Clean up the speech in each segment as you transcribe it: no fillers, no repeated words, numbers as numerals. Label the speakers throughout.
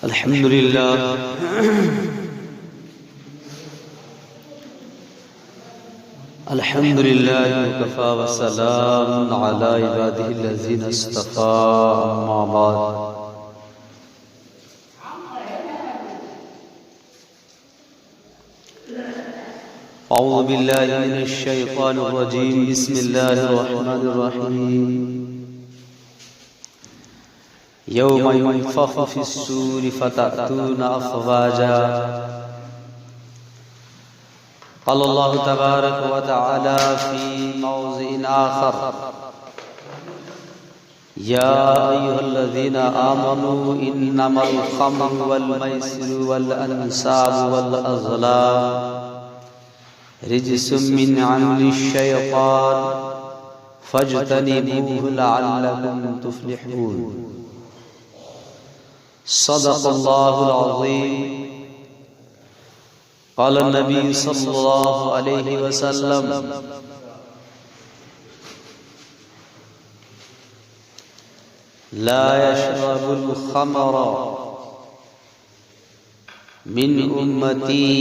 Speaker 1: الحمد لله الحمد لله وكفى وسلام على عباده الذين اصطفى أما بعد أعوذ بالله من الشيطان الرجيم بسم الله الرحمن الرحيم يوم ينفخ في الصور فتأتون أفواجا قال الله تبارك وتعالى في موضع آخر يا أيها الذين آمنوا إنما الخمر والميسر والأنصاب والأزلام رجس من عمل الشيطان فاجتنبوه لعلكم تفلحون صدق الله العظيم قال النبي صلى الله عليه وسلم لا يشرب الخمر من أمتي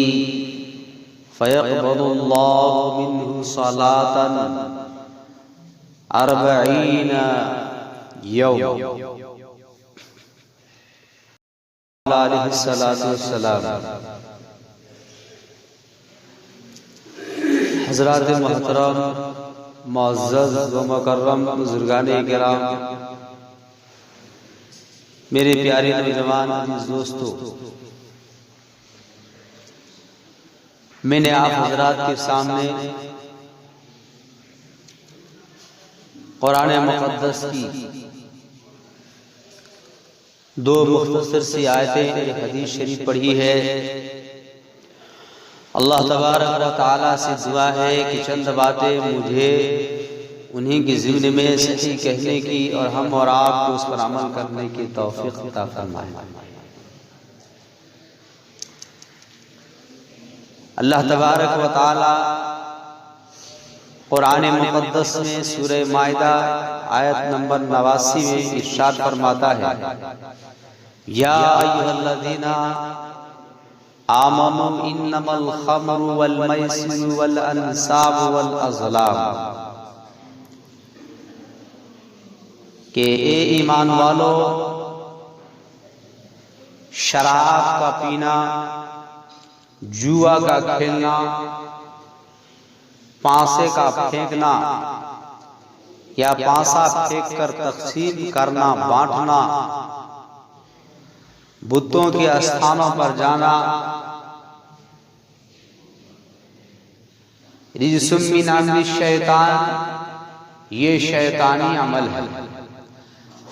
Speaker 1: فيقبل الله منه صلاة 40 يوم علیہ الصلوۃ والسلام۔ حضرات محترم معزز و مکرم بزرگان کرام، میرے پیارے نوجوان عزیز دوستو، میں نے آپ حضرات کے سامنے قرآن مقدس کی دو مختصر سی آیتیں ایک حدیث شریف پڑھی ہے۔ اللہ تبارک و تعالیٰ سے دعا ہے کہ چند باتیں مجھے انہی کی ضمن میں صحیح کہنے کی اور ہم اور آپ کو اس پر عمل کرنے کی توفیق عطا فرمائے۔ اللہ تبارک و تعالیٰ قرآن مقدس میں سورہ مائدہ آیت نمبر 89 میں ارشاد فرماتا ہے یا ایھا الذین آمنوا انما الخمر والمیسر والانصاب والازلام، کہ اے ایمان والو، شراب کا پینا، جوا کا کھیلنا، پانسے کا پھینکنا یا پانسا پھینک کر تقسیم کرنا، بانٹنا، بتوں کے استھانوں پر جانا، رجس من عمل الشیطان، یہ شیطانی عمل ہے،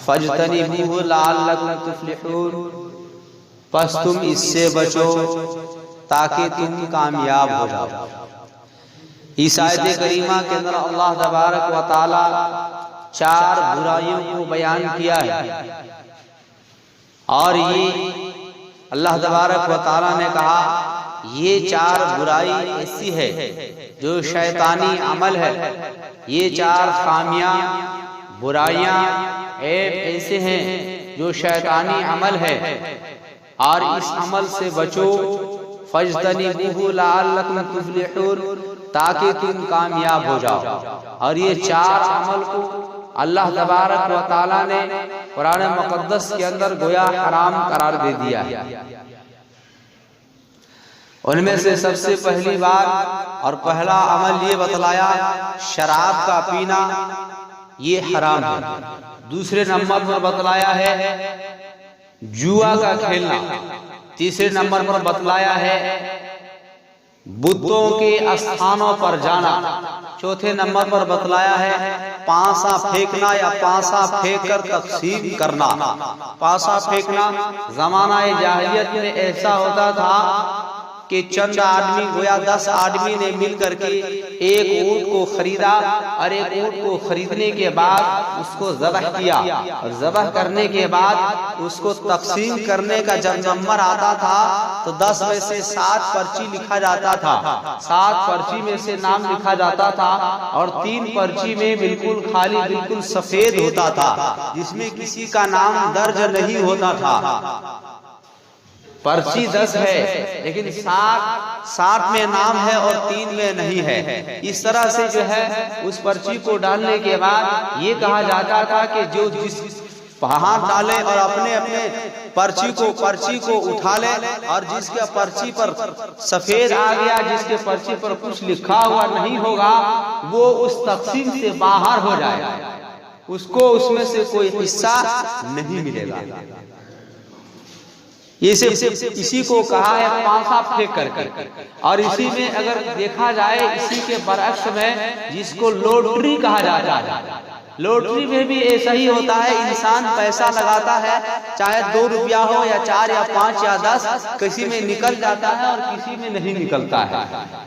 Speaker 1: فاجتنبوہ لعلکم تفلحون، پس تم اس سے بچو تاکہ تم کامیاب ہو جاؤ۔ اس آیت کریمہ کے اندر اللہ تبارک و تعالی 4 برائیوں کو بیان کیا ہے، اور یہ اللہ تبارک و تعالی نے کہا یہ 4 برائی ایسی ہے جو شیطانی عمل ہے، یہ 4 خامیاں، برائیاں، عیب ایسے ہیں جو شیطانی عمل ہے، اور اس عمل سے بچو، فاجتنبوہ لعلکم تفلحون، تاکہ تم کامیاب ہو جاؤ۔ اور یہ 4 عمل کو اللہ تبارک و تعالی نے قرآن مقدس کے اندر گویا حرام قرار دے دیا ہے۔ ان میں سے سب سے پہلی بار اور پہلا عمل یہ بتلایا شراب کا پینا، یہ حرام ہے۔ دوسرے نمبر پر بتلایا ہے جوا کا کھیلنا، تیسرے نمبر پر بتلایا ہے بتوں کے استھانوں پر جانا، چوتھے نمبر پر بتلایا ہے پانسا پھینکنا یا پانسا پھینک کر تقسیم کرنا۔ پانسا پھینکنا زمانہ جاہلیت میں ایسا ہوتا تھا کہ چند آدمی گویا 10 آدمی نے مل کر کے ایک اونٹ کو خریدا، اور ایک اونٹ کو خریدنے کے بعد اس کو ذبح کیا، اور ذبح کرنے کے بعد اس کو تقسیم کرنے کا جب نمبر آتا تھا تو 10 میں سے 7 پرچی لکھا جاتا تھا، 7 پرچی میں سے نام لکھا جاتا تھا، اور 3 پرچی میں بالکل خالی، بالکل سفید ہوتا تھا، جس میں کسی کا نام درج نہیں ہوتا تھا۔ پرچی 10 ہے لیکن 7 میں نام ہے اور 3 میں نہیں ہے. اس طرح سے جو ہے اس پرچی کو ڈالنے کے بعد یہ کہا جاتا تھا کہ جو جس ہاتھ ڈالے اور اپنے پرچی کو اٹھا لے اور جس کے پرچی پر سفید آ گیا، جس کے پرچی پر کچھ لکھا ہوا نہیں ہوگا، وہ اس تقسیم سے باہر ہو جائے گا، اس کو اس میں سے کوئی حصہ نہیں ملے گا. اسی کو کہا ہے پانسا پھینک کر کے. اور اسی میں اگر دیکھا جائے اسی کے برعکس میں جس کو لوٹری کہا جاتا ہے، لوٹری میں بھی ایسا ہی ہوتا ہے. انسان پیسہ لگاتا ہے، چاہے 2 روپیہ ہو یا 4 یا 5 یا 10، کسی میں نکل جاتا ہے اور کسی میں نہیں نکلتا ہے.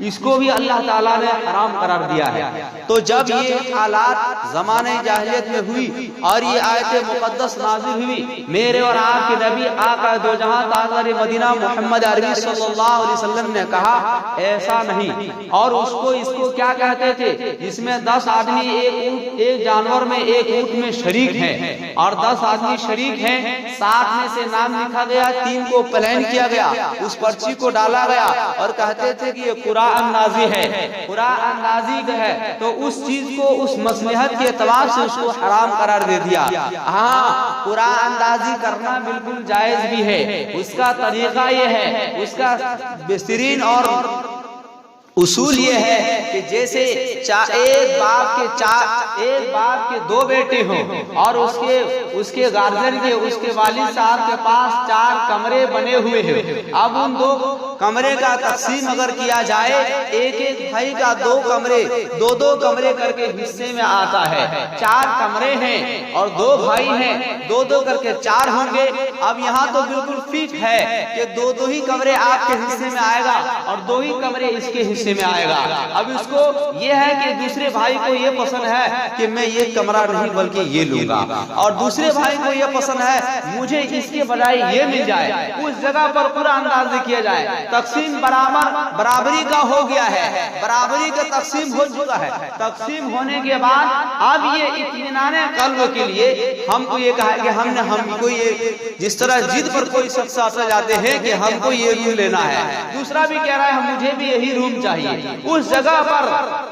Speaker 1: اس کو بھی اللہ تعالیٰ نے حرام قرار دیا ہے. تو جب یہ حالات زمانے جاہلیت میں ہوئی اور یہ آیت مقدس نازل ہوئی، میرے اور آپ کے نبی آقا دو جہاں تاجدار مدینہ محمد عربی صلی اللہ علیہ وسلم نے کہا ایسا نہیں. اور اس کو کیا کہتے تھے؟ جس میں 10 آدمی ایک جانور میں ایک اونٹ میں شریک ہیں اور 10 آدمی شریک ہیں، 7 میں سے نام لکھا گیا، 3 کو پلان کیا گیا، اس پرچی کو ڈالا گیا اور کہتے تھے کہ یہ قرآن نازی ہے، قرآن نازی ہے. تو اس چیز کو اس مصلحت کے اعتبار سے اس کو حرام قرار دے دیا. ہاں، قرآن اندازی کرنا بالکل جائز بھی ہے. اس کا طریقہ یہ ہے، اس کا بہترین اور اصول یہ ہے کہ جیسے ایک باپ کے 2 بیٹے ہوں اور اس کے گارجن کے، اس کے والد صاحب کے پاس 4 کمرے بنے ہوئے ہیں. اب ان 2 کمرے کا تقسیم اگر کیا جائے، ایک بھائی کا 2 کمرے 2 کمرے کر کے حصے میں آتا ہے. 4 کمرے ہیں اور 2 بھائی ہیں، 2 کر کے 4 ہوں گے. اب یہاں تو بالکل فکس ہے کہ 2 ہی کمرے آپ کے حصے میں آئے گا اور 2 ہی کمرے اس کے حصے میں آئے گا. اب اس کو یہ ہے کہ دوسرے بھائی کو یہ پسند ہے کہ میں یہ کمرہ نہیں بلکہ یہ لوں گا، اور دوسرے بھائی کو یہ پسند ہے مجھے اس کے بجائے یہ مل جائے. اس جگہ پر قرآن اندازی کیا جائے. تقسیم برابری کا ہو گیا ہے، برابری کا تقسیم ہو چکا ہے. تقسیم ہونے کے بعد اب یہ اطمینان قلب کے لیے ہم کو یہ کہا کہ ہم کو یہ جس طرح ضد پر کوئی شخص آ جاتے ہیں کہ ہم کو یہ روم لینا ہے، دوسرا بھی کہہ رہا ہے مجھے بھی یہی روم چاہیے. اس جگہ پر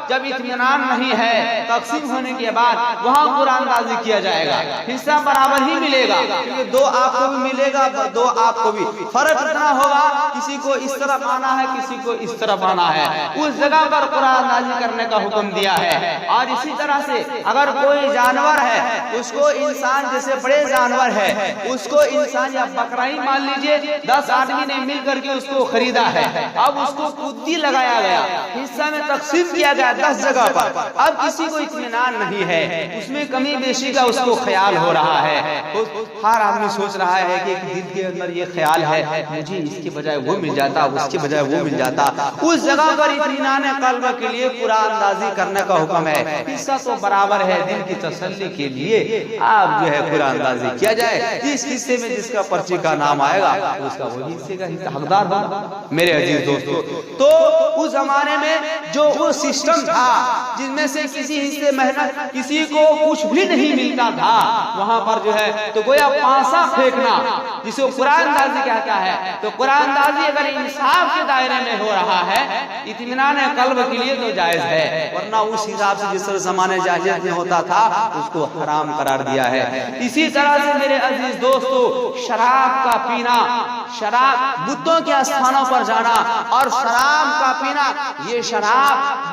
Speaker 1: جب اطمینان نہیں ہے، تقسیم ہونے کے بعد وہاں قرآن اندازی کیا جائے گا. حصہ برابر ہی ملے گا، کیونکہ 2 آپ کو بھی ملے گا، 2 آپ کو بھی. فرق اتنا ہوگا کسی کو اس طرف آنا ہے، کسی کو اس طرف آنا ہے. اس جگہ پر قرآن اندازی کرنے کا حکم دیا ہے. اور اسی طرح سے اگر کوئی جانور ہے، اس کو انسان جیسے بڑے جانور ہے، اس کو انسان یا بکرا ہی مان لیجئے 10 آدمی نے مل کر کے اس کو خریدا ہے. اب اس کو کدی لگایا گیا، حصہ میں تقسیم کیا گیا 10 جگہ پر. اب کسی کو اطمینان نہیں ہے، اس میں کمی بیشی کا اس کو خیال ہو رہا ہے. ہر آدمی سوچ رہا ہے کہ دل کے اندر یہ خیال ہے مجھے اس کے بجائے وہ مل جاتا، اس کے بجائے وہ مل جاتا. اس جگہ پر اطمینان قلب کے لیے قرآن اندازی کرنے کا حکم ہے. حصہ تو برابر ہے، دل کی تسلی کے لیے آپ جو ہے قرآن اندازی کیا جائے. جس حصے میں جس کا پرچی کا نام آئے گا اس کا وہی حصے کا حقدار ہوگا. میرے عزیز دوستو، تو اس زمانے میں جو وہ سسٹم تھا جس میں سے کسی حصے محنت کسی کو کچھ بھی نہیں ملتا تھا، وہاں پر جو ہے تو گویا پانسا پھینکنا جسے قرآن اندازی کہتا ہے. تو قرآن اندازی اگر انصاف کے دائرے میں ہو رہا ہے، اطمینان قلب کے لیے تو جائز ہے، ورنہ اس حساب سے جس طرح زمانے جاہلیت میں ہوتا تھا اس کو حرام قرار دیا ہے. اسی طرح سے میرے عزیز دوستو، شراب کا پینا، شراب بتوں کے استھانوں پر جانا اور شراب کا پینا، یہ شراب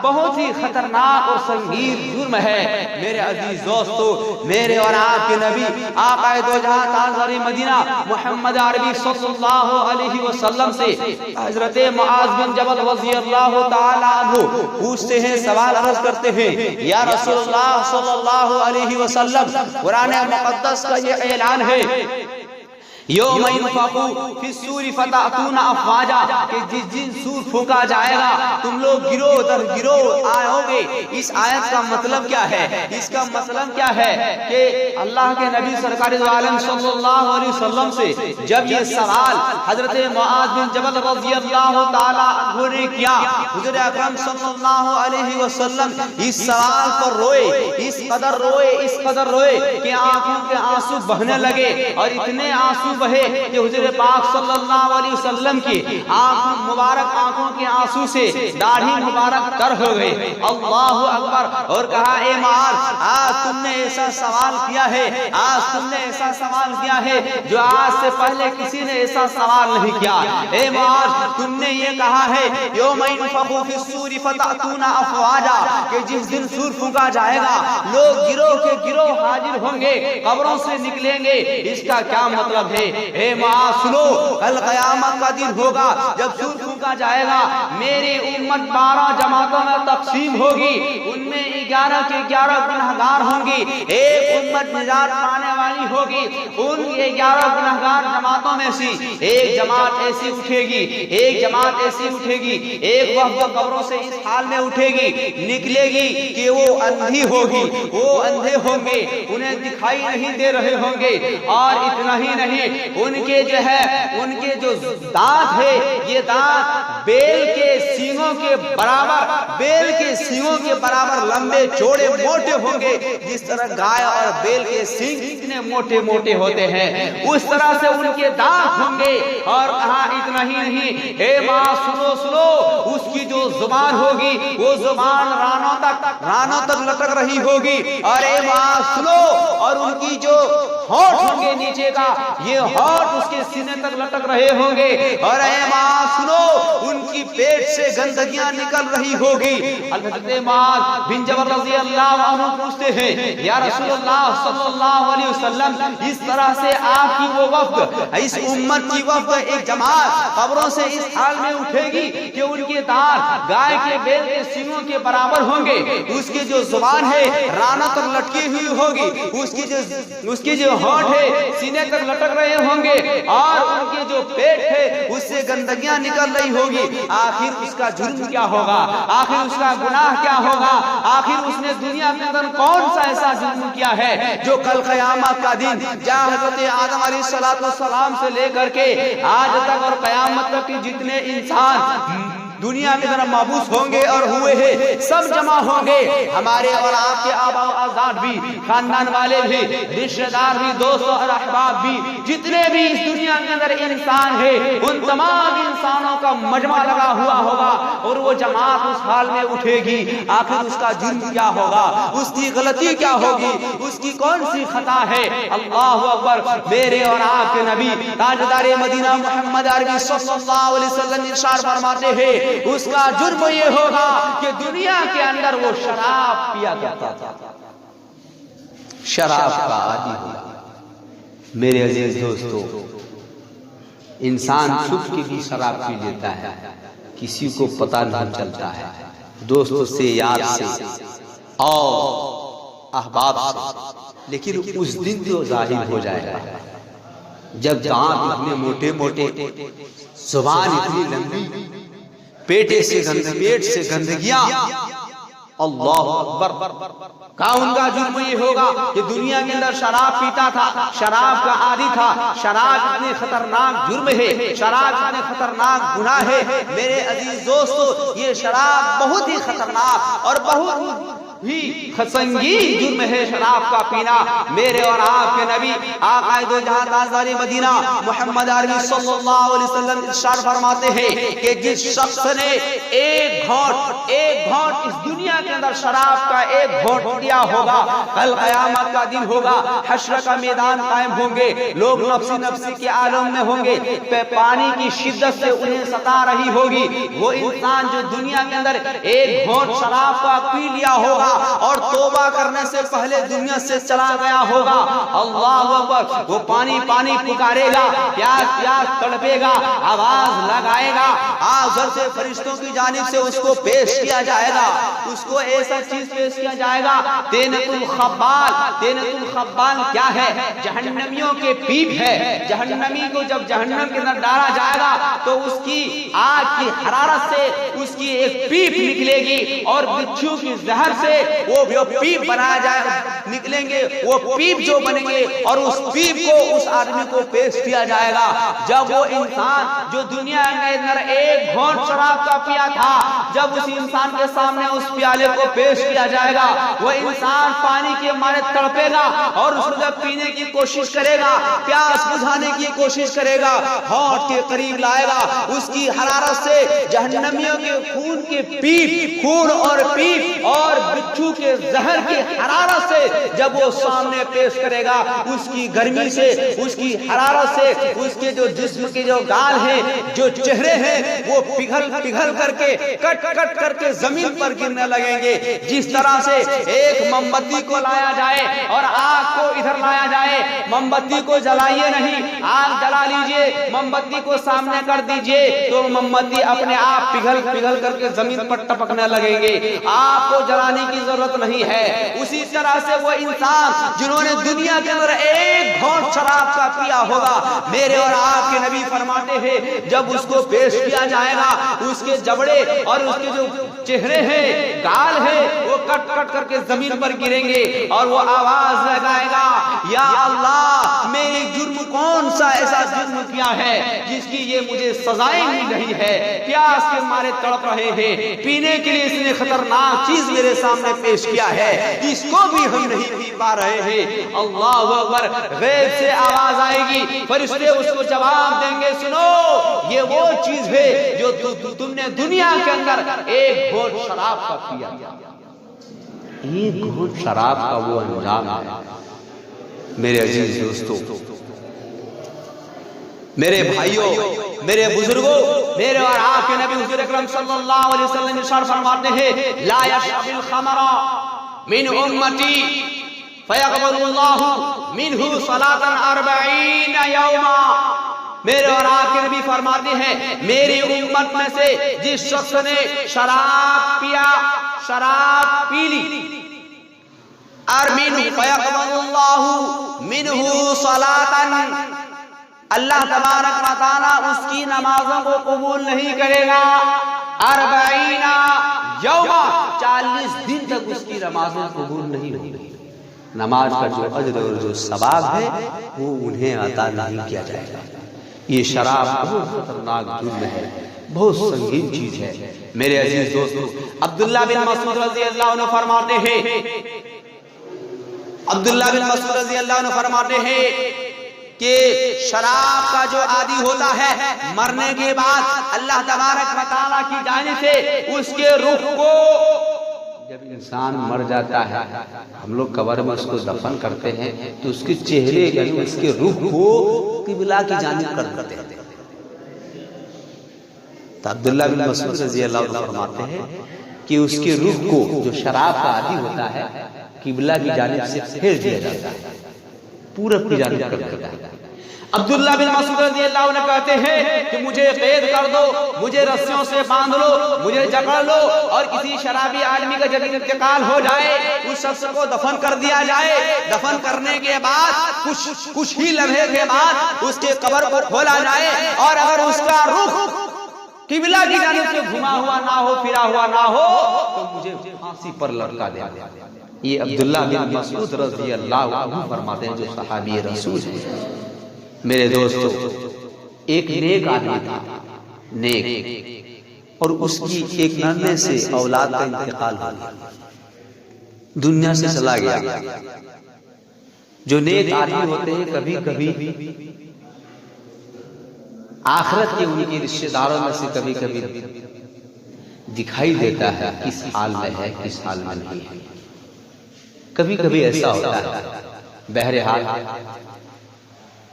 Speaker 1: بہت ہی خطرناک اور سنگین جرم ہے. میرے عزیز دوستو، میرے اور آپ کے نبی آقا دو جہاں تاجدار مدینہ محمد عربی صلی اللہ علیہ وسلم سے حضرت معاذ بن جبل رضی اللہ تعالی عنہ پوچھتے ہیں، سوال عرض کرتے ہیں، یا رسول اللہ صلی اللہ علیہ وسلم، قرآن مقدس کا یہ اعلان ہے یوم ينفخ فی الصور فتأتون افواجا، کہ جس دن سور پھونکا جائے گا تم لوگ گروہ در گروہ آؤ گے. اس آیت کا مطلب کیا ہے؟ اس کا مطلب کیا ہے کہ اللہ کے نبی سرکار دو عالم صلی اللہ علیہ وسلم سے جب یہ سوال حضرت معاذ بن جبل رضی اللہ تعالی عنہ نے کیا، حضور اکرم صلی اللہ علیہ وسلم اس سوال پر روئے، اس قدر روئے کہ آنکھوں کے آنسو بہنے لگے، اور اتنے آنسو آنسو بہے کہ حضور پاک صلی اللہ علیہ وسلم کی مبارک آنکھوں کے آنسو سے داڑھی مبارک تر ہو گئی. اللہ اکبر. اور کہا اے معاذ آج تم نے ایسا سوال کیا ہے, آج تم نے ایسا سوال کیا ہے جو آج سے پہلے کسی نے ایسا سوال نہیں کیا. اے معاذ تم نے یہ کہا ہے یوم ينفخ في الصور فتأتون افواجا کہ جس دن سور پھونکا جائے گا لوگ گروہ کے گروہ حاضر ہوں گے, قبروں سے نکلیں گے. اس کا کیا مطلب ہے؟ اے معاذ سنو, کل قیامت کا دن ہوگا جب سور پھونکا جائے گا, میری امت 12 جماعتوں میں تقسیم ہوگی, ان میں 11 کے 11 گنہگار ہوں گی, ایک امت نجات پانے والی ہوگی. ان 11 گنہگار جماعتوں میں سے ایک جماعت ایسی اٹھے گی, ایک جماعت ایسی اٹھے گی, ایک وقت قبروں سے اس حال میں اٹھے گی, نکلے گی کہ وہ اندھی ہوگی, وہ اندھے ہوں گے, انہیں دکھائی نہیں دے رہے ہوں گے. اور اتنا ہی نہیں, ان کے جو ہے ان کے جو دانت ہے یہ دانت بیل کے سینگوں کے برابر, بیل کے سینگوں کے برابر لمبے چوڑے موٹے ہوں گے. جس طرح گائے اور بیل کے سینگ اتنے موٹے موٹے ہوتے ہیں اس طرح سے ان کے دانت ہوں گے. اور کہاں اتنا ہی نہیں, اے ماں سنو سنو, اس کی جو زبان ہوگی وہ زبان رانوں تک لٹک رہی ہوگی. اور اے ماں سنو, اور ان کی جو ہونٹ ہوں گے نیچے کا, یہ ہونٹ اس کے سینے تک لٹک رہے ہوں گے. اور اے ماں سنو, ان کی پیٹ سے گندگیاں نکل رہی ہوگی. حضرت معاذ بن جبل رضی اللہ عنہ پوچھتے ہیں یا رسول اللہ صلی اللہ علیہ وسلم, اس طرح سے آپ کی وہ وفد, اس امت کی وفد, ایک جماعت قبروں سے اس حال میں اٹھے گی کہ ان کے دانت گائے کے بیل کے سینگوں کے برابر ہوں گے, اس کی جو زبان ہے رانوں تک لٹکی ہوئی ہوگی, اس کی جو ہونٹ ہے سینے تک لٹک رہے ہوں گے, اور ان کے جو پیٹ ہے اس سے گندگیاں نکل رہی ہوگی. آخر اس کا جرم کیا ہوگا, آخر اس کا گناہ کیا ہوگا, آخر اس نے دنیا کے اندر کون سا ایسا جرم کیا ہے جو کل قیامت کا دن جہاں حضرت آدم علیہ السلام سے لے کر کے آج تک اور قیامت تک کی جتنے انسان دنیا کے اندر مابوس ہوں گے اور ہوئے ہیں, سب جمع ہوں گے. ہمارے اور آپ کے آبا و اجداد بھی, خاندان والے بھی, رشتہ دار بھی, دوست اور احباب بھی, جتنے بھی اس دنیا کے اندر انسان ہیں, ان تمام انسانوں کا مجمع لگا ہوا ہوگا. اور وہ جماعت اس حال میں اٹھے گی, آخر اس کا جرم کیا ہوگا, اس کی غلطی کیا ہوگی, اس کی کون سی خطا ہے. اللہ اکبر. میرے اور آپ کے نبی تاجدار مدینہ محمد عربی صلی اللہ علیہ وسلم ارشاد فرماتے ہیں اس کا جرم یہ ہوگا کہ دنیا کے اندر وہ شراب پیا کرتا تھا, شراب کا عادی ہوگا. میرے عزیز دوستو, انسان چھپ کے بھی شراب پی لیتا ہے, کسی کو پتہ نہیں چلتا ہے, دوستوں سے, یار سے اور احباب سے, لیکن اس دن تو ظاہر ہو جائے گا جب دانت اتنے موٹے موٹے, زبان اتنی لمبی, پیٹ سے گندگیاں. اللہ اکبر. کہا ان کا جرم یہ ہوگا کہ دنیا کے اندر شراب پیتا تھا, شراب کا عادی تھا. شراب اتنے خطرناک جرم ہے, شراب اتنے خطرناک گناہ ہے. میرے عزیز دوستو, یہ شراب بہت ہی خطرناک اور بہت ہی سنگین جرم ہے شراب کا پینا. میرے اور آپ کے نبی آقا دو جہاں تاجدار مدینہ محمد عربی صلی اللہ علیہ وسلم ارشاد فرماتے ہیں کہ جس شخص نے ایک گھونٹ اس دنیا کے اندر شراب کا ایک گھونٹ پیا ہوگا, کل قیامت کا دن ہوگا, حشر کا میدان قائم ہوں گے, لوگ نفسی نفسی کے عالم میں ہوں گے, پانی کی شدت سے انہیں ستا رہی ہوگی. وہ انسان جو دنیا کے اندر ایک گھونٹ شراب کا پی لیا ہوگا اور توبہ کرنے سے پہلے دنیا سے چلا گیا ہوگا, اللہ اکبر, وہ پانی پانی پکارے گا, پیاس پیاس تڑپے گا, آواز لگائے گا, آزر سے فرشتوں کی جانب سے اس کو پیش کیا جائے گا. اس کو ایسا چیز پیش کیا جائے گا, تینت الخبال. تینت الخبال کیا ہے؟ جہنمیوں کے پیپ ہے. جہنمی کو جب جہنم کے اندر ڈالا جائے گا تو اس کی آگ کی حرارت سے اس کی ایک پیپ نکلے گی, اور بچھو کی زہر سے وہ پیپ بنایا جائے نکلیں گے، وہ پیپ جو بنیں گے اور اس پیپ کو اس آدمی کو پیش کیا جائے گا۔ جب وہ انسان جو دنیا کے اندر ایک گھونٹ شراب کا پیا تھا، جب اس انسان کے سامنے اس پیالے کو پیش کیا جائے گا، وہ انسان پانی کے مارے تڑپے گا اور اس کو جب پینے کی کوشش کرے گا، پیاس بجھانے کی کوشش کرے گا، ہونٹ کے قریب لائے گا، اس کی حرارت سے جہنمیوں کے خون کے پیپ، خون اور پیپ اور بچھو کے زہر کی حرارت سے جب وہ سامنے پیش کرے گا، اس کی گرمی سے، اس کی حرارت سے، اس کے جو جسم کے جو گال ہیں، جو چہرے ہیں، وہ پگھل کر کے کٹ کر کے زمین پر گرنے لگیں گے۔ جس طرح سے ایک موم بتی کو لایا جائے اور آگ کو ادھر لایا جائے، موم بتی کو جلائیے نہیں، آگ جلا لیجئے، موم بتی کو سامنے کر دیجئے تو موم بتی اپنے آپ پگھل کر کے زمین پر ٹپکنے لگیں گے، آپ کو جلانے کی ضرورت نہیں ہے۔ اسی طرح سے وہ انسان جنہوں نے دنیا کے اندر ایک گھونٹ شراب کا پیا ہوگا، میرے اور آپ کے نبی فرماتے ہیں جب اس کو پیش کیا جائے گا، اس کے جبڑے اور اس کے جو چہرے ہیں، گال ہیں، وہ کٹ کر کے زمین پر گریں گے اور وہ آواز لگائے گا، یا اللہ میری جرم کون سا ایسا جرم کیا ہے جس کی یہ مجھے سزائیں مل رہی ہے، پیاس کے مارے تڑپ رہے ہیں، پینے کے لیے اس نے خطرناک چیز میرے سامنے پیش کیا ہے، اس کو بھی ہم نہیں پی پا رہے ہیں۔ اللہ اکبر، غیب سے آواز آئے گی، فرشتے اس کو جواب دیں گے، سنو یہ وہ چیز ہے جو تم نے دنیا کے اندر ایک گھونٹ شراب کا پیا، ایک گھونٹ شراب کا وہ انجام ہے۔ میرے عزیز دوستو، میرے بھائیوں، میرے بزرگوں، میرے اور آپ کے نبی حضور اکرم صلی اللہ علیہ وسلم ارشاد فرماتے ہیں، لا یشرب الخمر من امتی فیقبل اللہ منہ صلاۃ 40 یوما۔ میرے اور آپ کے نبی فرماتے ہیں، میری امت میں سے جس شخص نے شراب پیا، شراب پی لی، اور منہ فیقبل اللہ منہ صلاۃ، اللہ تبارک و تعالیٰ اس کی نمازوں کو قبول نہیں کرے گا، 40 یوما، 40 دن تک اس کی نمازیں قبول نہیں ہوگی۔ نماز کا جو اجر اور جو ثواب ہے وہ انہیں عطا نہیں کیا جائے گا۔ یہ شراب بہت خطرناک جرم ہے، بہت سنگین چیز ہے۔ میرے عزیز دوستو، عبداللہ بن مسعود رضی اللہ عنہ فرماتے ہیں، عبداللہ بن مسعود رضی اللہ عنہ فرماتے ہیں کہ شراب کا جو عادی ہوتا ہے، مرنے کے بعد اللہ تبارک و تعالیٰ کی جانب سے اس کے روح کو، جب انسان مر جاتا ہے ہم لوگ قبر میں اس کو دفن کرتے ہیں تو اس کے چہرے یعنی اس کے روح کو قبلہ کی جانب کر دیتے ہیں۔ تو عبداللہ بن مسعود رضی اللہ عنہ فرماتے ہیں کہ اس کے روح کو جو شراب کا عادی ہوتا ہے قبلہ کی جانب سے پھیر دیا جاتا ہے، پورب کی جانب کر دیتا ہے۔ عبداللہ بن مسعود رضی اللہ عنہ کہتے ہیں کہ مجھے قید کر دو، مجھے رسیوں سے باندھ لو، مجھے جکڑ لو، اور کسی شرابی آدمی کا جب انتقال ہو جائے اس شخص کو دفن کر دیا جائے، دفن کرنے کے بعد کچھ ہی لمحے کے بعد اس کے قبر کو کھولا جائے، اور اگر اس کا رخ قبلہ کی جانب سے گھما ہوا نہ ہو، پھرا ہوا نہ ہو، تو مجھے پھانسی پر لٹکا دیا۔ یہ عبداللہ بن مسعود رضی اللہ عنہ فرماتے ہیں جو صحابی رسول ہیں۔ میرے دوستو، ایک نیک آدمی تھا، نیک، اور اس کی ایک ننھے سے اولاد کا انتقال ہو گیا، دنیا سے چلا گیا۔ جو نیک آدمی ہوتے ہیں کبھی کبھی آخرت کے ان کے رشتہ داروں میں سے کبھی کبھی دکھائی دیتا ہے کس حال میں ہے کس حال میں نہیں ہے، کبھی کبھی ایسا ہوتا ہے۔ بہرحال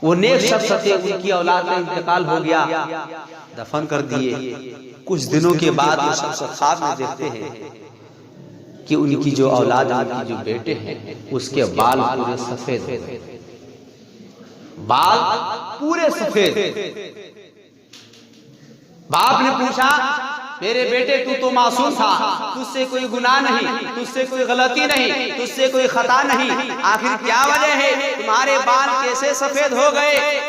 Speaker 1: وہ نیک شخص تھے، ان کی اولاد کا انتقال ہو گیا، دفن کر دیے۔ کچھ دنوں کے بعد وہ شخص خواب میں دیکھتے ہیں کہ ان کی جو اولاد، ان کی جو بیٹے ہیں، اس کے بال پورے سفید ہیں، بال پورے سفید۔ باپ نے پوچھا، میرے بیٹے تو معصوم تھا، تجھ سے کوئی گناہ نہیں، تجھ سے کوئی غلطی نہیں، تجھ سے کوئی خطا نہیں، آخر کیا وجہ ہے تمہارے بال کیسے سفید ہو گئے؟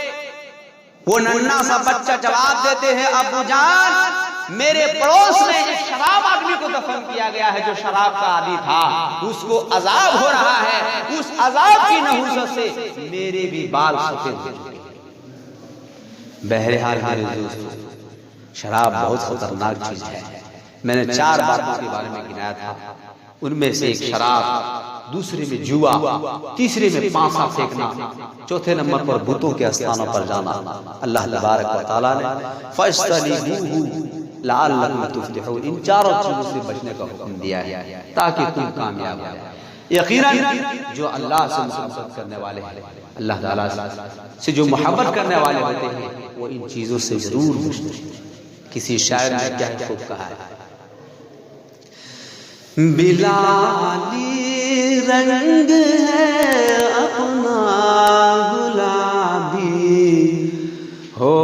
Speaker 1: وہ ننھا سا بچہ جواب دیتے ہیں، ابو جان میرے پڑوس میں ایک شراب آدمی کو دفن کیا گیا ہے جو شراب کا عادی تھا، اس کو عذاب ہو رہا ہے، اس عذاب کی نحوست سے میرے بھی بال سفید ہو چکے۔ بہرحال میرے دوستو، شراب بہت خطرناک چیز ہے۔ میں نے 4 باتوں کے بارے میں گنایا تھا، ان میں سے ایک شراب، دوسرے میں جوا، تیسرے میں پانسا پھینکنا، چوتھے نمبر پر بتوں کے استھانوں پر جانا۔ اللہ تبارک و تعالیٰ نے فَاجْتَنِبُوهُ لَعَلَّكُمْ تُفْلِحُونَ، ان چاروں چیزوں سے بچنے کا حکم دیا ہے تاکہ تم کامیاب ہو۔ یقیناً جو اللہ سے محبت کرنے والے ہیں، اللہ تعالیٰ سے جو محبت کرنے والے ہوتے ہیں، وہ ان چیزوں سے ضرور بچتے ہیں۔ کسی شاعر نے کیا خوب کہا ہے، بلالی رنگ ہے اپنا گلابی، ہو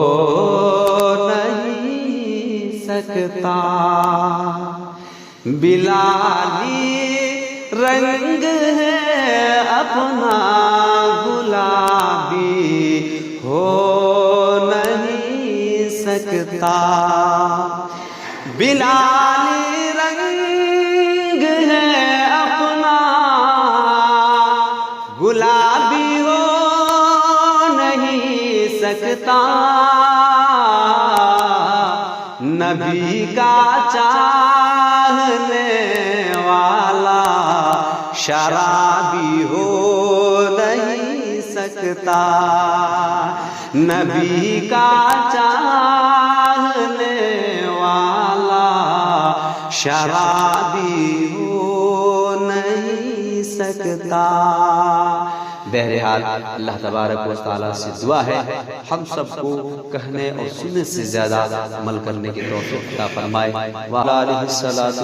Speaker 1: نہیں سکتا، بلالی رنگ ہے اپنا گلابی، ہو نہیں سکتا، بلالی رنگ ہے اپنا گلابی، ہو نہیں سکتا، نبی کا چاہنے والا شرابی ہو نہیں سکتا، نبی کا چاہنے والا شرابی ہو نہیں سکتا۔ بہرحال اللہ تبارک و تعالیٰ سے دعا ہے ہم سب کو کہنے اور سننے سے زیادہ عمل کرنے کی توفیق عطا فرمائے۔ وعلیہ الصلاۃ